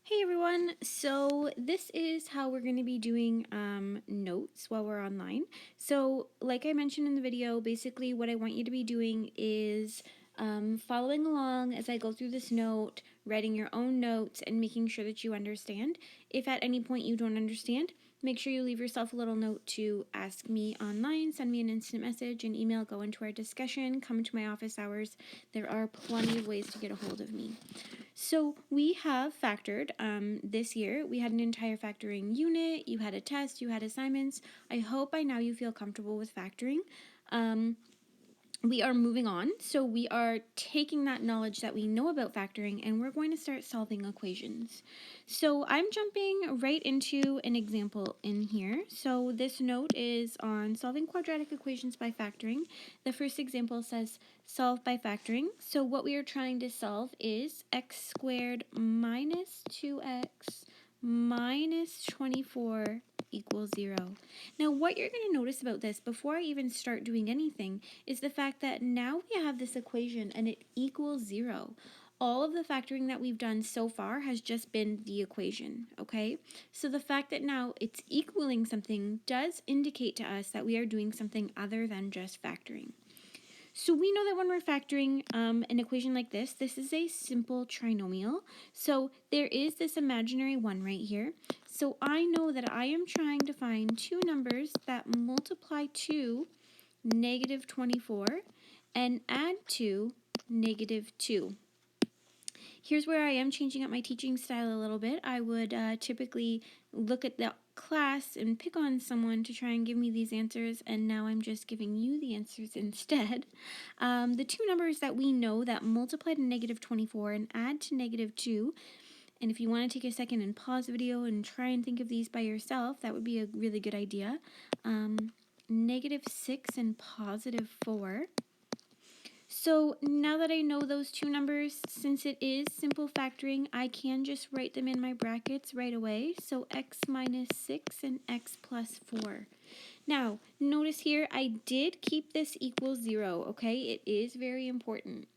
Hey everyone, so this is how we're going to be doing notes while we're online. So like I mentioned in the video, basically what I want you to be doing is following along as I go through this note, writing your own notes and making sure that you understand. If at any point you don't understand, make sure you leave yourself a little note to ask me online, send me an instant message, an email, go into our discussion, come to my office hours. There are plenty of ways to get a hold of me. So we have factored this year. We had an entire factoring unit. You had a test. You had assignments. I hope by now you feel comfortable with factoring. We are moving on. So we are taking that knowledge that we know about factoring and we're going to start solving equations. So I'm jumping right into an example in here. So this note is on solving quadratic equations by factoring. The first example says solve by factoring. So what we are trying to solve is x squared minus 2x minus 24 equals 0. Now what you're going to notice about this before I even start doing anything is the fact that now we have this equation and it equals 0. All of the factoring that we've done so far has just been the equation, okay? So the fact that now it's equaling something does indicate to us that we are doing something other than just factoring. So we know that when we're factoring an equation like this is a simple trinomial. So there is this imaginary 1 right here. So I know that I am trying to find two numbers that multiply to negative 24 and add to negative 2. Here's where I am changing up my teaching style a little bit. I would typically look at the class and pick on someone to try and give me these answers, and now I'm just giving you the answers instead. The two numbers that we know that multiply to negative 24 and add to negative 2, and if you want to take a second and pause the video and try and think of these by yourself, that would be a really good idea. Negative 6 and positive 4. So now that I know those two numbers, since it is simple factoring, I can just write them in my brackets right away. So x minus 6 and x plus 4. Now, notice here I did keep this equals 0, okay? It is very important.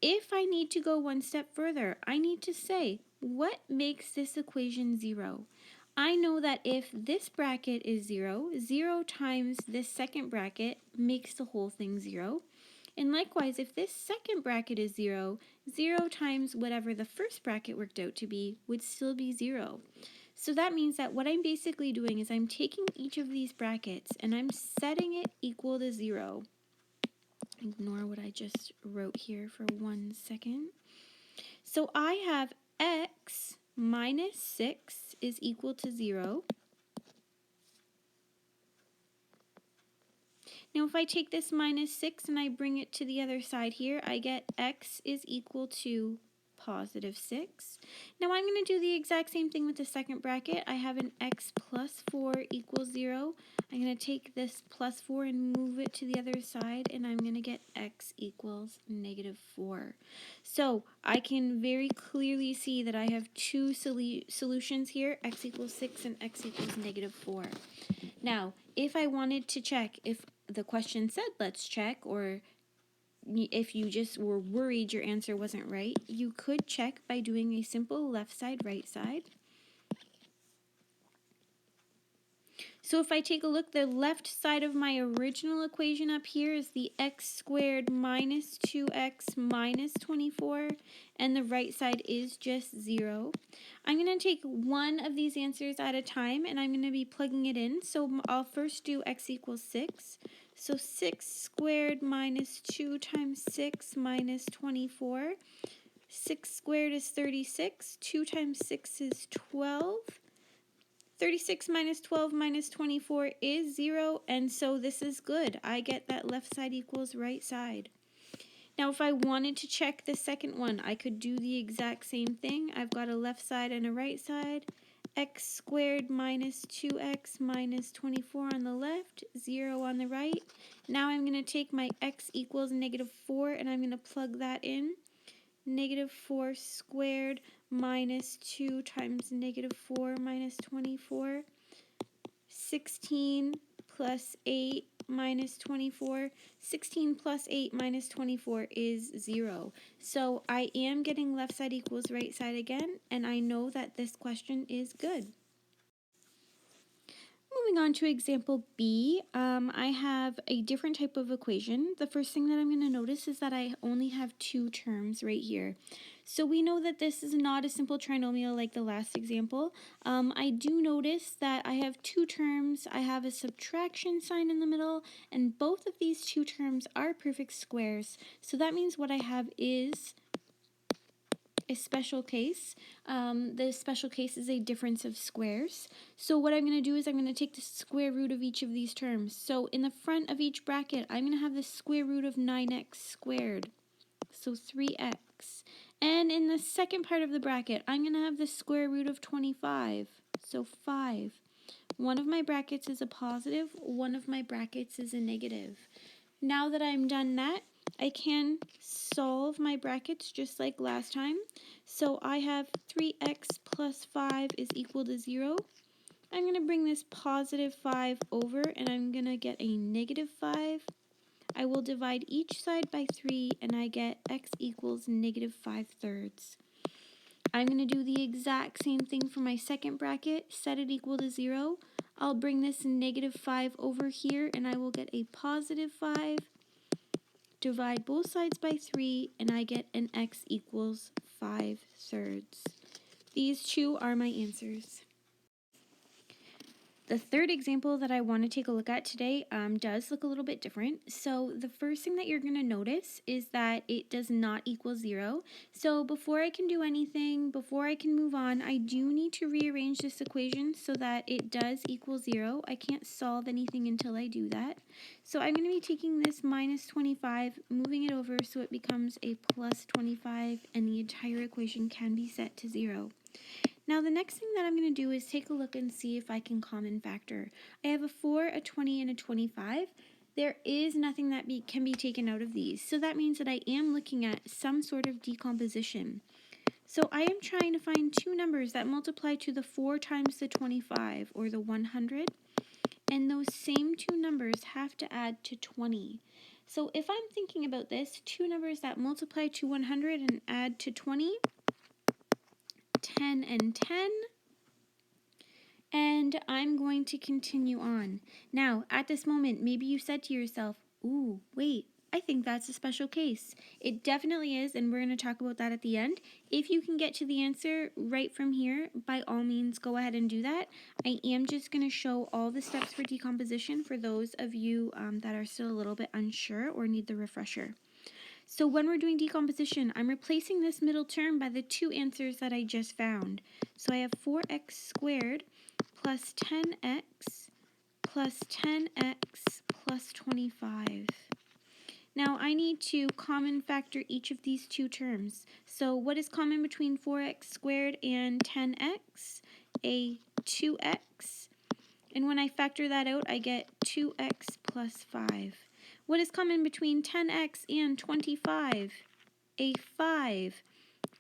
If I need to go one step further, I need to say, what makes this equation 0? I know that if this bracket is 0, 0 times this second bracket makes the whole thing 0. And likewise, if this second bracket is 0, 0 times whatever the first bracket worked out to be would still be 0. So that means that what I'm basically doing is I'm taking each of these brackets and I'm setting it equal to 0. Ignore what I just wrote here for 1 second. So I have x minus 6 is equal to 0. Now if I take this minus 6 and I bring it to the other side here, I get x is equal to positive 6. Now I'm going to do the exact same thing with the second bracket. I have an x plus 4 equals 0. I'm going to take this plus 4 and move it to the other side, and I'm going to get x equals negative 4. So I can very clearly see that I have two solutions here, x equals 6 and x equals negative 4. Now, if I wanted to check if the question said let's check, or if you just were worried your answer wasn't right, you could check by doing a simple left side, right side. So if I take a look, the left side of my original equation up here is the x squared minus 2x minus 24, and the right side is just 0. I'm going to take one of these answers at a time, and I'm going to be plugging it in. So I'll first do x equals 6. So 6 squared minus 2 times 6 minus 24. 6 squared is 36. 2 times 6 is 12. 36 minus 12 minus 24 is 0, and so this is good. I get that left side equals right side. Now if I wanted to check the second one, I could do the exact same thing. I've got a left side and a right side. X squared minus 2x minus 24 on the left, 0 on the right. Now I'm going to take my x equals negative 4 and I'm going to plug that in. Negative 4 squared minus 2 times negative 4 minus 24. 16 plus 8 minus 24. 16 plus 8 minus 24 is 0. So I am getting left side equals right side again, and I know that this question is good. Moving on to example B, I have a different type of equation. The first thing that I'm going to notice is that I only have two terms right here. So we know that this is not a simple trinomial like the last example. I do notice that I have two terms. I have a subtraction sign in the middle, and both of these two terms are perfect squares. So that means what I have is a special case. The special case is a difference of squares. So what I'm going to do is I'm going to take the square root of each of these terms. So in the front of each bracket, I'm going to have the square root of 9x squared. So 3x. And in the second part of the bracket, I'm going to have the square root of 25. So 5. One of my brackets is a positive, one of my brackets is a negative. Now that I'm done that, I can solve my brackets just like last time. So I have 3x plus 5 is equal to 0. I'm going to bring this positive 5 over, and I'm going to get a negative 5. I will divide each side by 3, and I get x equals negative 5/3. I'm going to do the exact same thing for my second bracket, set it equal to 0. I'll bring this negative 5 over here, and I will get a positive 5. Divide both sides by 3, and I get an x equals 5/3. These two are my answers. The third example that I want to take a look at today does look a little bit different. So the first thing that you're going to notice is that it does not equal 0. So before I can do anything, before I can move on, I do need to rearrange this equation so that it does equal 0. I can't solve anything until I do that. So I'm going to be taking this minus 25, moving it over so it becomes a plus 25, and the entire equation can be set to 0. Now the next thing that I'm going to do is take a look and see if I can common factor. I have a 4, a 20, and a 25. There is nothing that can be taken out of these, so that means that I am looking at some sort of decomposition. So I am trying to find two numbers that multiply to the 4 times the 25, or the 100, and those same two numbers have to add to 20. So if I'm thinking about this, two numbers that multiply to 100 and add to 20, 10 and 10, and I'm going to continue on. Now, at this moment, maybe you said to yourself, ooh, wait, I think that's a special case. It definitely is, and we're going to talk about that at the end. If you can get to the answer right from here, by all means, go ahead and do that. I am just going to show all the steps for decomposition for those of you that are still a little bit unsure or need the refresher. So when we're doing decomposition, I'm replacing this middle term by the two answers that I just found. So I have 4x squared plus 10x plus 10x plus 25. Now I need to common factor each of these two terms. So what is common between 4x squared and 10x? A 2x. And when I factor that out, I get 2x plus 5. What is common between 10x and 25? A 5.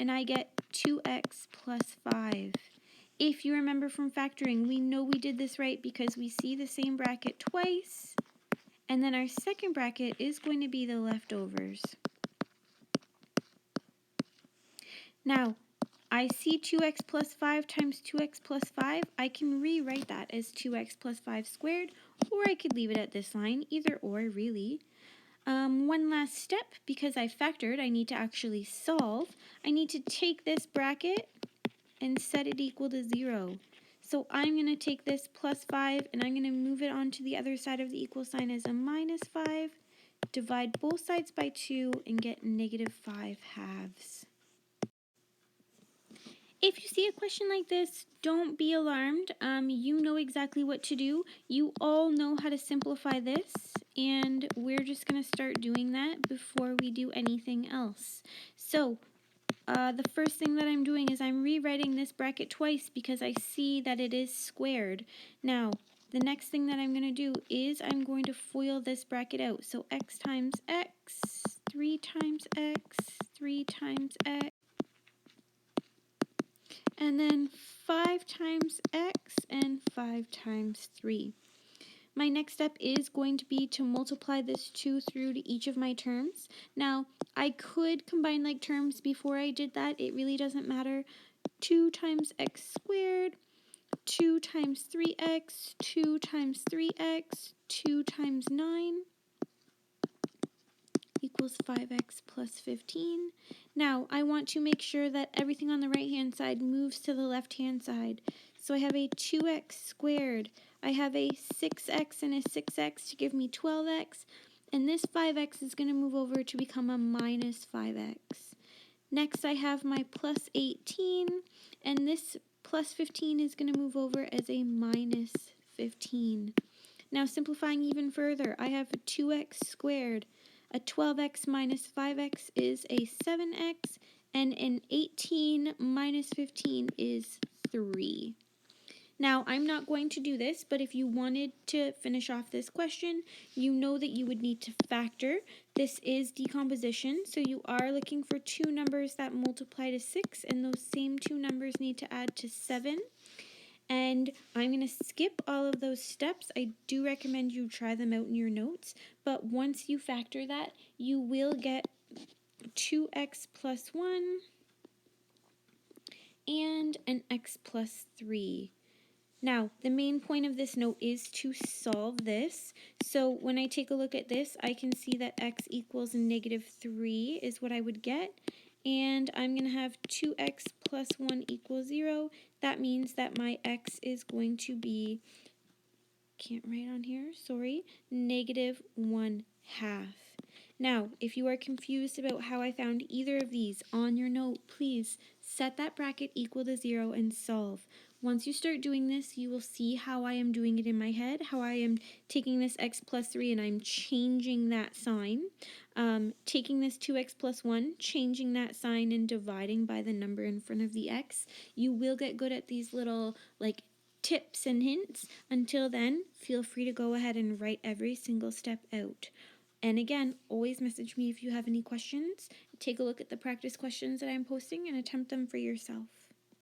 And I get 2x plus 5. If you remember from factoring, we know we did this right because we see the same bracket twice. And then our second bracket is going to be the leftovers. Now, I see 2x plus 5 times 2x plus 5. I can rewrite that as 2x plus 5 squared, or I could leave it at this line, either or really. One last step, because I factored, I need to actually solve. I need to take this bracket and set it equal to 0. So I'm going to take this plus 5 and I'm going to move it on to the other side of the equal sign as a minus 5, divide both sides by 2, and get negative 5 halves. If you see a question like this, don't be alarmed. You know exactly what to do. You all know how to simplify this, and we're just going to start doing that before we do anything else. So, the first thing that I'm doing is I'm rewriting this bracket twice because I see that it is squared. Now, the next thing that I'm going to do is I'm going to FOIL this bracket out. So x times x, 3 times x, 3 times x, and then 5 times x and 5 times 3. my next step is going to be to multiply this 2 through to each of my terms. Now, I could combine like terms before I did that. It really doesn't matter. 2 times x squared, 2 times 3x, 2 times 3x, 2 times 9 equals 5x plus 15. Now, I want to make sure that everything on the right-hand side moves to the left-hand side. So I have a 2x squared. I have a 6x and a 6x to give me 12x. And this 5x is going to move over to become a minus 5x. Next, I have my plus 18. And this plus 15 is going to move over as a minus 15. Now, simplifying even further, I have a 2x squared. A 12x minus 5x is a 7x, and an 18 minus 15 is 3. Now, I'm not going to do this, but if you wanted to finish off this question, you know that you would need to factor. This is decomposition, so you are looking for two numbers that multiply to 6, and those same two numbers need to add to 7. And I'm going to skip all of those steps. I do recommend you try them out in your notes, but once you factor that, you will get 2x plus 1 and an x plus 3. Now, the main point of this note is to solve this. So when I take a look at this, I can see that x equals negative 3 is what I would get. And I'm going to have 2x plus 1 equals 0. That means that my x is going to be, can't write on here, sorry, negative 1/2. Now, if you are confused about how I found either of these on your note, please set that bracket equal to 0 and solve. Once you start doing this, you will see how I am doing it in my head, how I am taking this x plus 3 and I'm changing that sign. Taking this 2x plus 1, changing that sign and dividing by the number in front of the x. You will get good at these little like tips and hints. Until then, feel free to go ahead and write every single step out. And again, always message me if you have any questions. Take a look at the practice questions that I'm posting and attempt them for yourself.